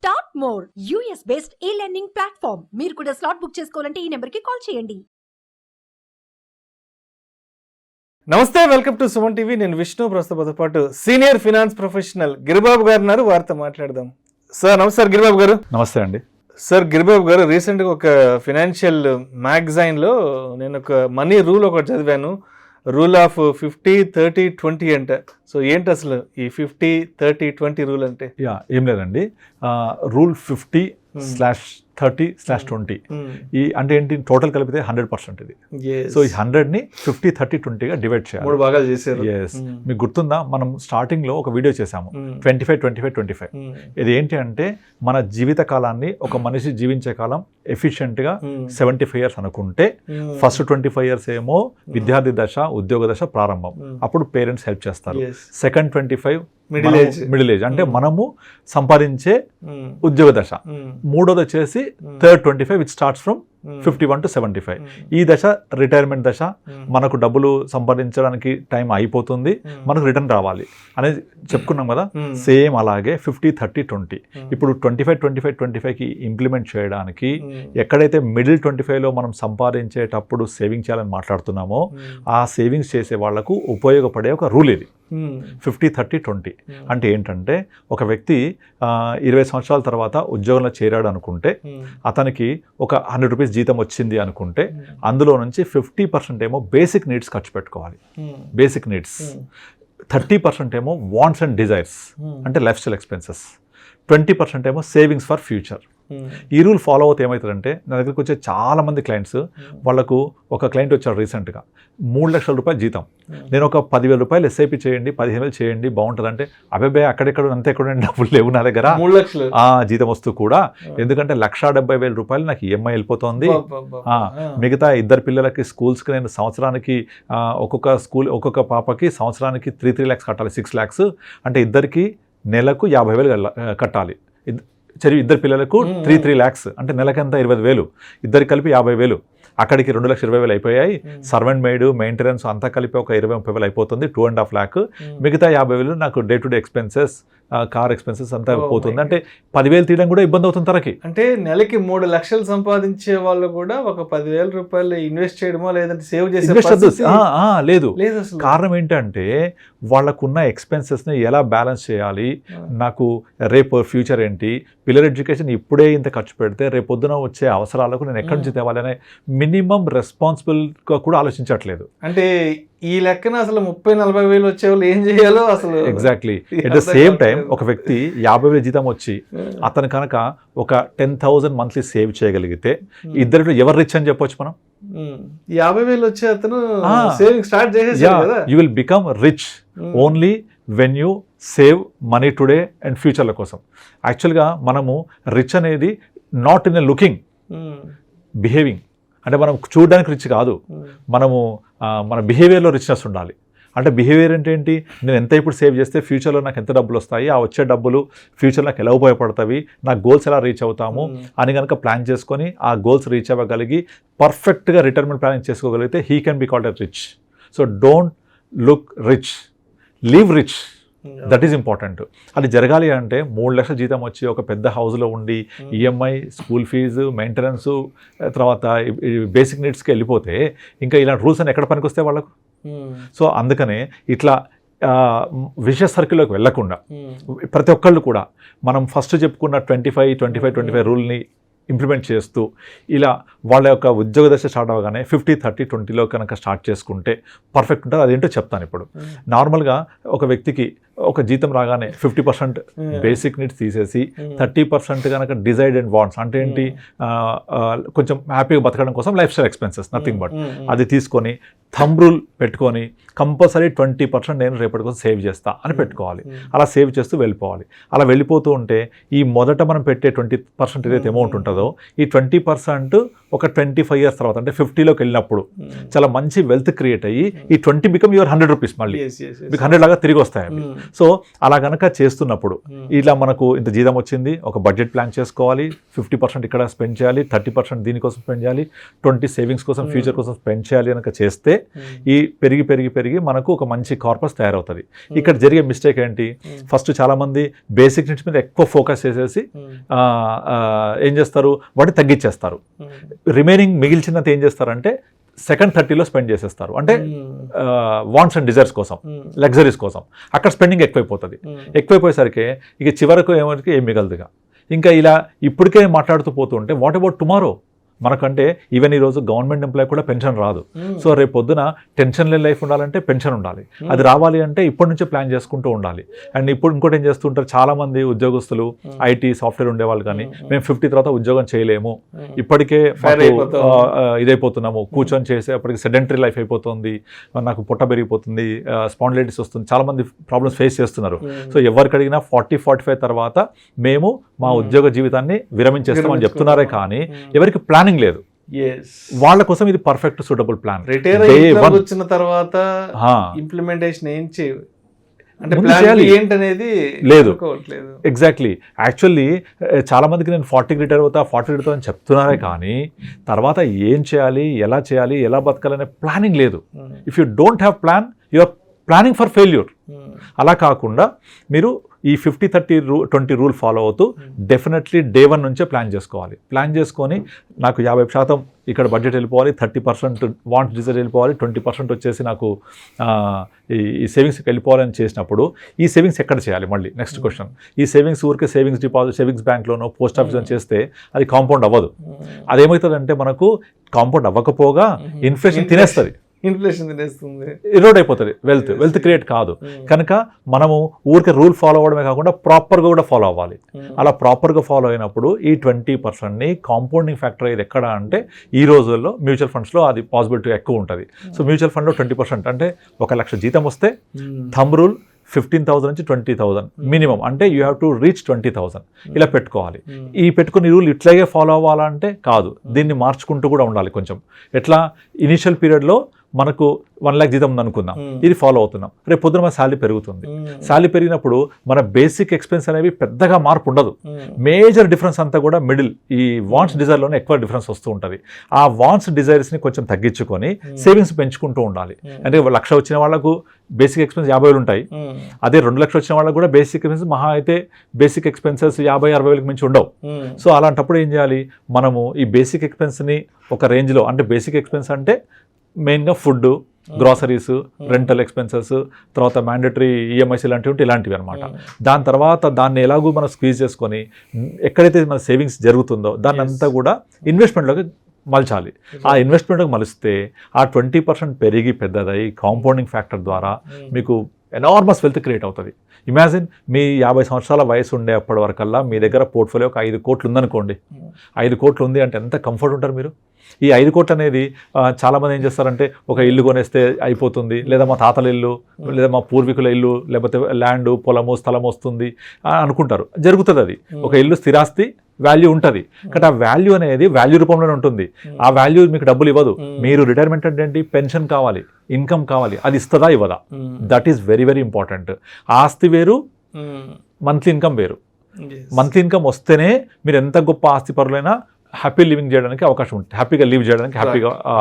Start more US based ఈ learning platform. మీరు కూడా స్లాట్ బుక్ చేసుకోవాలంటే ఈ నెంబర్కి కాల్ చేయండి. నమస్తే, వెల్కమ్ టు సుమన్ టీవీ. నేను విష్ణు. ప్రస్తుతంతో పాటు సీనియర్ ఫినాన్స్ ప్రొఫెషనల్ గిరిబాబు గారు ఉన్నారు. వారితో మాట్లాడదాం. సార్ నమస్తే. గిరిబాబు గారు నమస్తే అండి. సార్, గిరిబాబు గారు, రీసెంట్గా ఒక ఫినాన్షియల్ మ్యాగజైన్లో నేను ఒక మనీ రూల్ ఒకటి చదివాను. రూల్ ఆఫ్ 50-30-20 అంట. సో ఏంటి అసలు ఈ 50-30-20 రూల్ అంటే? ఏం లేదండి, రూల్ 50/30/20 ఈ అంటే ఏంటి, టోటల్ కలిపితే 100% ఇది. సో ఈ 100ని 50-30-20గా డివైడ్ చేయాలి. 3 భాగాలు చేశారు. మీకు గుర్తుందా, మనం స్టార్టింగ్ లో ఒక వీడియో చేసాము 25-25-25. ఇది ఏంటి అంటే, మన జీవిత కాలాన్ని ఒక మనిషి జీవించే కాలం ఎఫిషియెంట్ గా 75 years అనుకుంటే, ఫస్ట్ 25 years ఏమో విద్యార్థి దశ, ఉద్యోగ దశ, ప్రారంభం. అప్పుడు పేరెంట్స్ హెల్ప్ చేస్తారు. సెకండ్ 25 మిడిల్ ఏజ్ అంటే మనము సంపాదించే ఉద్యోగ దశ. మూడోది వచ్చేసి third 25 which starts from 51 to 75. ఈ దశ రిటైర్మెంట్ దశ. మనకు డబ్బులు సంపాదించడానికి టైం అయిపోతుంది, మనకు రిటర్న్ రావాలి అనేది చెప్పుకున్నాం కదా. సేమ్ అలాగే 50-30-20. ఇప్పుడు 25-25-25కి ఇంప్లిమెంట్ చేయడానికి ఎక్కడైతే మిడిల్ 25లో మనం సంపాదించేటప్పుడు సేవింగ్ చేయాలని మాట్లాడుతున్నామో, ఆ సేవింగ్స్ చేసే వాళ్లకు ఉపయోగపడే ఒక రూల్ ఇది 50-30-20. అంటే ఏంటంటే, ఒక వ్యక్తి 20 సంవత్సరాల తర్వాత ఉద్యోగంలో చేరాడు అనుకుంటే, అతనికి ఒక 100 రూపీస్ జీతం వచ్చింది అనుకుంటే, అందులో నుంచి 50% ఏమో బేసిక్ నీడ్స్ ఖర్చు పెట్టుకోవాలి. Basic needs. 30% ఏమో వాంట్స్ అండ్ డిజైర్స్ అంటే లైఫ్ స్టైల్ ఎక్స్పెన్సెస్. 20% ఏమో సేవింగ్స్ ఫర్ ఫ్యూచర్. ఈ రూల్ ఫాలో అవుతే ఏమవుతుందంటే, నా దగ్గరికి వచ్చే చాలా మంది క్లయింట్స్, వాళ్ళకు ఒక క్లయింట్ వచ్చాడు రీసెంట్గా, 3 లక్షల రూపాయలు జీతం. నేను ఒక 10,000 రూపాయలు ఎస్ఐపి చేయండి, 15,000 చేయండి, బాగుంటుంది అంటే, అబ్బాయి అక్కడెక్కడ అంతే ఎక్కడ డబ్బులు లేవు నా దగ్గర, 3 లక్షలు జీతం వస్తూ కూడా, ఎందుకంటే 1,70,000 రూపాయలు నాకు ఈఎంఐ వెళ్ళిపోతుంది. మిగతా 2 పిల్లలకి స్కూల్స్కి నేను సంవత్సరానికి ఒక్కొక్క పాపకి సంవత్సరానికి 3 lakhs కట్టాలి, 6 lakhs అంటే ఇద్దరికి నెలకు 50,000 కట్టాలి. 2 పిల్లలకు 3 lakhs అంటే నెలకంతా 20,000, ఇద్దరికి కలిపి 50,000. అక్కడికి 2,20,000 అయిపోయాయి. సర్వెంట్ మెయిడ్, మెయింటెనెన్స్ అంతా కలిపి ఒక 20-30,000 అయిపోతుంది. 2.5 lakh. మిగతా 50,000 నాకు day to day expenses, car expenses అంతా పోతుంది. అంటే 10,000 తీయడం కూడా ఇబ్బంది అవుతుంది తనకి. అంటే నెలకి 3 లక్షలు సంపాదించే వాళ్ళు కూడా ఒక 10,000 రూపాయలు ఇన్వెస్ట్ చేయడమో లేదంటే సేవ్ చేసే లేదు. కారణం ఏంటంటే, వాళ్ళకున్న ఎక్స్పెన్సెస్ని ఎలా బ్యాలెన్స్ చేయాలి, నాకు రేపు ఫ్యూచర్ ఏంటి, పిల్లల ఎడ్యుకేషన్ ఇప్పుడే ఇంత ఖర్చు పెడితే రేపు పొద్దున వచ్చే అవసరాలకు నేను ఎక్కడి నుంచి తేవాలి అనే మినిమం రెస్పాన్సిబుల్గా కూడా ఆలోచించట్లేదు. అంటే ఈ లెక్కన అసలు 30-40 వేలు వచ్చే వాళ్ళు ఏం చేయాలో అసలు exactly. At the same time ఒక వ్యక్తి 50,000 జీతం వచ్చి అతను కనుక ఒక 10,000 మంత్లీ సేవ్ చేయగలిగితే, ఇద్దరిలో ఎవరు రిచ్ అని చెప్పొచ్చు మనం? 50,000 వచ్చే అతను సేవింగ్ స్టార్ట్ చేసేసాడు కదా. You will become rich only when you save money today and ఫ్యూచర్ల కోసం. యాక్చువల్గా మనము రిచ్ అనేది not in a looking, behaving. అంటే మనం చూడడానికి రిచ్ కాదు, మనము మన బిహేవియర్లో రిచ్నెస్ ఉండాలి. అంటే బిహేవియర్ అంటే ఏంటి, నేను ఎంత ఇప్పుడు సేవ్ చేస్తే ఫ్యూచర్లో నాకు ఎంత డబ్బులు వస్తాయి, ఆ వచ్చే డబ్బులు ఫ్యూచర్ నాకు ఎలా ఉపయోగపడతాయి, నా గోల్స్ ఎలా రీచ్ అవుతాము అని కనుక ప్లాన్ చేసుకొని ఆ గోల్స్ రీచ్ అవ్వగలిగి పర్ఫెక్ట్గా రిటైర్మెంట్ ప్లానింగ్ చేసుకోగలిగితే he can be called a rich. So don't look rich, live rich. That is important. అది జరగాలి అంటే 3 లక్షల జీతం వచ్చి ఒక పెద్ద హౌస్లో ఉండి ఈఎంఐ, స్కూల్ ఫీజు, మెయింటెనెన్స్, తర్వాత బేసిక్ నీడ్స్కి వెళ్ళిపోతే ఇంకా ఇలాంటి రూల్స్ అని ఎక్కడ పనికొస్తే వాళ్ళకు? సో అందుకనే ఇట్లా విషయస్ సర్కిల్లోకి వెళ్లకుండా ప్రతి ఒక్కళ్ళు కూడా మనం ఫస్ట్ చెప్పుకున్న 25-25-25 రూల్ని ఇంప్లిమెంట్ చేస్తూ ఇలా వాళ్ళ యొక్క ఉద్యోగ దశ స్టార్ట్ అవ్వగానే 50-30-20లో కనుక స్టార్ట్ చేసుకుంటే పర్ఫెక్ట్ ఉంటుంది. అదేంటో చెప్తాను ఇప్పుడు. నార్మల్గా ఒక వ్యక్తికి ఒక జీతం రాగానే 50% బేసిక్ నీడ్స్ తీసేసి 30% కనుక డిజైర్డ్ అండ్ వాంట్స్ అంటే ఏంటి, కొంచెం హ్యాపీగా బతకడం కోసం life style expenses, nothing but అది తీసుకొని థంబ్ రూల్ పెట్టుకొని కంపల్సరీ 20% నేను రేపటి కోసం సేవ్ చేస్తా అని పెట్టుకోవాలి. అలా సేవ్ చేస్తూ వెళ్ళిపోవాలి. అలా వెళ్ళిపోతూ ఉంటే ఈ మొదట మనం పెట్టే 20% ఏదైతే అమౌంట్ ఉంటుందో, ఈ 20% ఒక 25 years తర్వాత అంటే 50లోకి వెళ్ళినప్పుడు చాలా మంచి వెల్త్ క్రియేట్ అయ్యి ఈ 20 బికమ్ యువర్ 100 రూపీస్. మళ్ళీ మీకు 100 లాగా తిరిగి వస్తాయి అవి. సో అలా కనుక చేస్తున్నప్పుడు ఇలా మనకు ఇంత జీతం వచ్చింది, ఒక బడ్జెట్ ప్లాన్ చేసుకోవాలి, 50% ఇక్కడ స్పెండ్ చేయాలి, 30% దీనికోసం స్పెండ్ చేయాలి, 20 సేవింగ్స్ కోసం ఫ్యూచర్ కోసం స్పెండ్ చేయాలి కనుక చేస్తే ఈ పెరిగి పెరిగి పెరిగి మనకు ఒక మంచి కార్పస్ తయారవుతుంది. ఇక్కడ జరిగే మిస్టేక్ ఏంటి, ఫస్ట్ చాలామంది బేసిక్ నీడ్స్ మీద ఎక్కువ ఫోకస్ చేసేసి ఏం చేస్తారు, వాటిని తగ్గించేస్తారు. రిమైనింగ్ మిగిల్చినంత ఏం చేస్తారంటే సెకండ్ 30లో స్పెండ్ చేసేస్తారు. అంటే వాంట్స్ అండ్ డిజైర్స్ కోసం, లగ్జరీస్ కోసం అక్కడ స్పెండింగ్ ఎక్కువైపోతుంది. ఎక్కువైపోయేసరికి ఇక చివరకు ఏం మిగలదుగా. ఇంకా ఇలా ఇప్పటికే మాట్లాడుతూ పోతుంటే వాట్ అబౌట్ టుమారో? మనకంటే ఈవెన్ ఈరోజు గవర్నమెంట్ ఎంప్లాయ్ కూడా పెన్షన్ రాదు. సో రేపు పొద్దున టెన్షన్ లేని లైఫ్ ఉండాలంటే పెన్షన్ ఉండాలి. అది రావాలి అంటే ఇప్పటి నుంచే ప్లాన్ చేసుకుంటూ ఉండాలి. అండ్ ఇప్పుడు ఇంకోటి ఏం చేస్తుంటారు, చాలామంది ఉద్యోగస్తులు ఐటీ సాఫ్ట్వేర్ ఉండేవాళ్ళు కానీ మేము 50 తర్వాత ఉద్యోగం చేయలేము, ఇప్పటికే ఇదైపోతున్నాము, కూర్చొని చేసే అప్పటికి సెడెంటరీ లైఫ్ అయిపోతుంది, నాకు పొట్ట పెరిగిపోతుంది, స్పాండిలైటిస్ వస్తుంది, చాలామంది ప్రాబ్లమ్స్ ఫేస్ చేస్తున్నారు. సో ఎవరికి అడిగినా 40-45 తర్వాత మేము మా ఉద్యోగ జీవితాన్ని విరమించేస్తామని చెప్తున్నారే కానీ ఎవరికి ప్లానింగ్ లేదు. వాళ్ళ కోసం ఇది పర్ఫెక్ట్ సూటబుల్ ప్లాన్. రిటైర్ వచ్చిన తర్వాత ఇంప్లిమెంటేషన్ ఏంటనేది లేదు. ఎగ్జాక్ట్లీ. యాక్చువల్లీ చాలా మందికి నేను 40కి రిటైర్ అవుతా 40 రిటైర్ అని చెప్తున్నారే కానీ తర్వాత ఏం చేయాలి, ఎలా చేయాలి, ఎలా బతకాలనే ప్లానింగ్ లేదు. If you don't have plan you are planning for failure. అలా కాకుండా మీరు ఈ 50-30-20 రూల్ ఫాలో అవుతూ డెఫినెట్లీ డే 1 నుంచే ప్లాన్ చేసుకోవాలి. ప్లాన్ చేసుకొని నాకు 50% ఇక్కడ బడ్జెట్ వెళ్ళిపోవాలి, 30% వాంట్ డిజైర్ వెళ్ళిపోవాలి, 20% వచ్చేసి నాకు ఈ సేవింగ్స్కి వెళ్ళిపోవాలని చేసినప్పుడు ఈ సేవింగ్స్ ఎక్కడ చేయాలి? మళ్ళీ నెక్స్ట్ క్వశ్చన్. ఈ సేవింగ్స్ ఊరికే సేవింగ్స్ డిపాజిట్ సేవింగ్స్ బ్యాంక్లోనో పోస్ట్ ఆఫీస్లో చేస్తే అది కాంపౌండ్ అవ్వదు. అదేమవుతుందంటే మనకు కాంపౌండ్ అవ్వకపోగా ఇన్ఫ్లేషన్ తినేస్తుంది, ఎరోడ్ అయిపోతుంది, వెల్త్ క్రియేట్ కాదు. కనుక మనము ఊరికే రూల్ ఫాలో అవ్వడమే కాకుండా ప్రాపర్గా కూడా ఫాలో అవ్వాలి. అలా ప్రాపర్గా ఫాలో అయినప్పుడు ఈ 20%ని కాంపౌండింగ్ ఫ్యాక్టర్ అయ్యేది ఎక్కడ అంటే ఈ రోజుల్లో మ్యూచువల్ ఫండ్స్లో అది పాసిబిలిటీ ఎక్కువ ఉంటుంది. సో మ్యూచువల్ ఫండ్లో 20% అంటే 1 లక్ష జీతం వస్తే థంబ్ రూల్ 15,000 నుంచి 20,000 మినిమం, అంటే యూ హ్యావ్ టు రీచ్ 20,000 ఇలా పెట్టుకోవాలి. ఈ పెట్టుకుని రూల్ ఇట్లాగే ఫాలో అవ్వాలంటే కాదు, దీన్ని మార్చుకుంటూ కూడా ఉండాలి కొంచెం. ఎట్లా ఇనీషియల్ పీరియడ్లో మనకు 1 lakh జీతం ఉందనుకుందాం, ఇది ఫాలో అవుతున్నాం, రేపు పొద్దున మన శాలరీ పెరుగుతుంది. శాలరీ పెరిగినప్పుడు మన బేసిక్ ఎక్స్పెన్స్ అనేవి పెద్దగా మార్పు ఉండదు. మేజర్ డిఫరెన్స్ అంతా కూడా మిడిల్ ఈ వాంట్స్ డిజైర్లోనే ఎక్కువ డిఫరెన్స్ వస్తూ ఉంటుంది. ఆ వాంట్స్ డిజైర్స్ని కొంచెం తగ్గించుకొని సేవింగ్స్ పెంచుకుంటూ ఉండాలి. అంటే 1 లక్ష వచ్చిన వాళ్ళకు బేసిక్ ఎక్స్పెన్స్ 50,000 ఉంటాయి, అదే 2 లక్షలు వచ్చిన వాళ్ళకు కూడా బేసిక్ ఎక్స్పెన్స్ మహా అయితే బేసిక్ ఎక్స్పెన్సెస్ 50,000-60,000 మించి ఉండవు. సో అలాంటప్పుడు ఏం చేయాలి, మనము ఈ బేసిక్ ఎక్స్పెన్స్ని ఒక రేంజ్లో, అంటే బేసిక్ ఎక్స్పెన్స్ అంటే మెయిన్గా ఫుడ్, గ్రాసరీస్, రెంటల్ ఎక్స్పెన్సెస్, తర్వాత మ్యాండేటరీ ఈఎంఐస్ ఇలాంటివి అనమాట. దాని తర్వాత దాన్ని ఎలాగూ మనం స్క్వీజ్ చేసుకొని ఎక్కడైతే మన సేవింగ్స్ జరుగుతుందో దాన్ని అంతా కూడా ఇన్వెస్ట్మెంట్లోకి మలచాలి. ఆ ఇన్వెస్ట్మెంట్కి మలిస్తే ఆ 20% పెరిగి పెద్దదై కాంపౌండింగ్ ఫ్యాక్టర్ ద్వారా మీకు ఎనార్మస్ వెల్త్ క్రియేట్ అవుతుంది. ఇమాజిన్ మీ 50 సంవత్సరాల వయసు ఉండే అప్పటి వరకల్లా మీ దగ్గర పోర్ట్ఫోలియో ఒక 5 కోట్లు ఉందనుకోండి. 5 కోట్లు ఉంది అంటే ఎంత కంఫర్ట్ ఉంటారు మీరు. ఈ 5 కోట్లు అనేది చాలామంది ఏం చేస్తారంటే ఒక ఇల్లు కొనేస్తే అయిపోతుంది, లేదా మా తాతల ఇల్లు, లేదా మా పూర్వీకుల ఇల్లు, లేకపోతే ల్యాండ్, పొలము, స్థలం వస్తుంది అనుకుంటారు. జరుగుతుంది అది. ఒక ఇల్లు స్థిరాస్తి, వాల్యూ ఉంటుంది. కానీ ఆ వాల్యూ అనేది వాల్యూ రూపంలోనే ఉంటుంది. ఆ వాల్యూ మీకు డబ్బులు ఇవ్వదు. మీరు రిటైర్మెంట్ అంటే ఏంటి, పెన్షన్ కావాలి, ఇన్కమ్ కావాలి, అది ఇస్తుందా ఇవ్వదా, that is very very important. ఆస్తి వేరు, మంత్లీ ఇన్కమ్ వేరు. మంత్లీ ఇన్కమ్ వస్తేనే మీరు ఎంత గొప్ప ఆస్తి పరులైనా హ్యాపీ లివింగ్ చేయడానికి అవకాశం ఉంటుంది, హ్యాపీగా లీవ్ చేయడానికి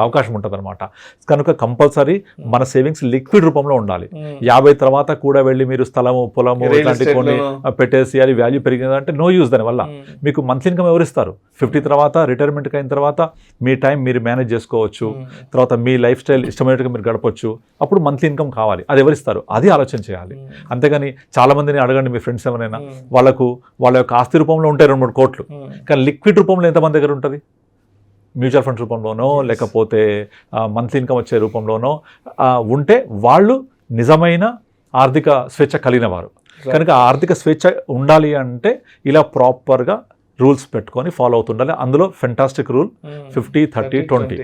అవకాశం ఉంటుంది అనమాట. కనుక కంపల్సరీ మన సేవింగ్స్ లిక్విడ్ రూపంలో ఉండాలి. 50 తర్వాత కూడా వెళ్ళి మీరు స్థలము, పొలము ఇట్లాంటి కొన్ని పెట్టేసి అది వాల్యూ పెరిగిందంటే నో యూజ్. దానివల్ల మీకు మంత్లీ ఇన్కమ్ ఎవరిస్తారు? 50 తర్వాత రిటైర్మెంట్కి అయిన తర్వాత మీ టైం మీరు మేనేజ్ చేసుకోవచ్చు, తర్వాత మీ లైఫ్ స్టైల్ ఇష్టమైనట్టుగా మీరు గడపచ్చు. అప్పుడు మంత్లీ ఇన్కమ్ కావాలి, అది ఎవరిస్తారు? అది ఆలోచన చేయాలి. అంతేగాని చాలా మందిని అడగండి, మీ ఫ్రెండ్స్ ఎవరైనా, వాళ్ళ యొక్క ఆస్తి రూపంలో ఉంటాయి 2-3 కోట్లు, కానీ లిక్విడ్ రూపంలో ఎంతమంది దగ్గర ఉంటుంది? మ్యూచువల్ ఫండ్స్ రూపంలోనో లేకపోతే మంత్లీ ఇన్కమ్ వచ్చే రూపంలోనో ఉంటే వాళ్ళు నిజమైన ఆర్థిక స్వేచ్ఛ కలిగిన వారు. కనుక ఆర్థిక స్వేచ్ఛ ఉండాలి అంటే ఇలా ప్రాపర్గా రూల్స్ పెట్టుకొని ఫాలో అవుతుండాలి. అందులో ఫెంటాస్టిక్ రూల్ 50-30-20.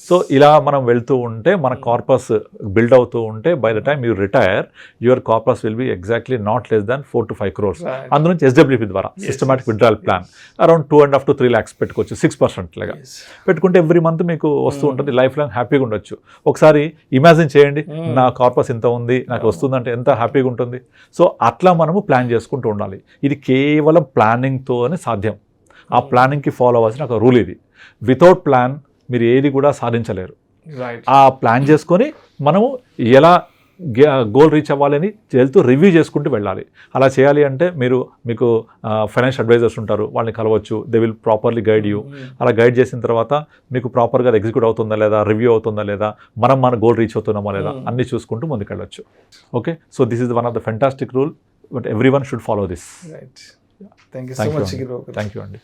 సో ఇలా మనం వెళ్తూ ఉంటే మన కార్పస్ బిల్డ్ అవుతూ ఉంటే by the time you retire your corpus will be exactly not less than 4 to 5 crores. అందులో నుంచి SWP ద్వారా systematic withdrawal plan around 2.5 to 3 lakhs పెట్టుకోవచ్చు, 6% లాగా పెట్టుకుంటే ఎవ్రీ మంత్ మీకు వస్తూ ఉంటుంది. లైఫ్ లాంగ్ హ్యాపీగా ఉండొచ్చు. ఒకసారి ఇమాజిన్ చేయండి, నా కార్పస్ ఇంత ఉంది, నాకు వస్తుందంటే ఎంత హ్యాపీగా ఉంటుంది. సో అట్లా మనము ప్లాన్ చేసుకుంటూ ఉండాలి. ఇది కేవలం ప్లానింగ్తోనే సాధ్యం. ఆ ప్లానింగ్కి ఫాలో అవ్వాల్సిన ఒక రూల్ ఇది. వితౌట్ ప్లాన్ మీరు ఏది కూడా సాధించలేరు. ఆ ప్లాన్ చేసుకొని మనము ఎలా గోల్ రీచ్ అవ్వాలని వెళ్తూ రివ్యూ చేసుకుంటూ వెళ్ళాలి. అలా చేయాలి అంటే మీకు ఫైనాన్షియల్ అడ్వైజర్స్ ఉంటారు, వాళ్ళని కలవచ్చు. They will properly guide you. అలా గైడ్ చేసిన తర్వాత మీకు ప్రాపర్గా ఎగ్జిక్యూట్ అవుతుందా లేదా, రివ్యూ అవుతుందా లేదా, మన గోల్ రీచ్ అవుతున్నామా లేదా అన్నీ చూసుకుంటూ ముందుకెళ్ళచ్చు. Okay, so this is one of the fantastic rule, but everyone should follow this. Thank you so much. Thank you అండి.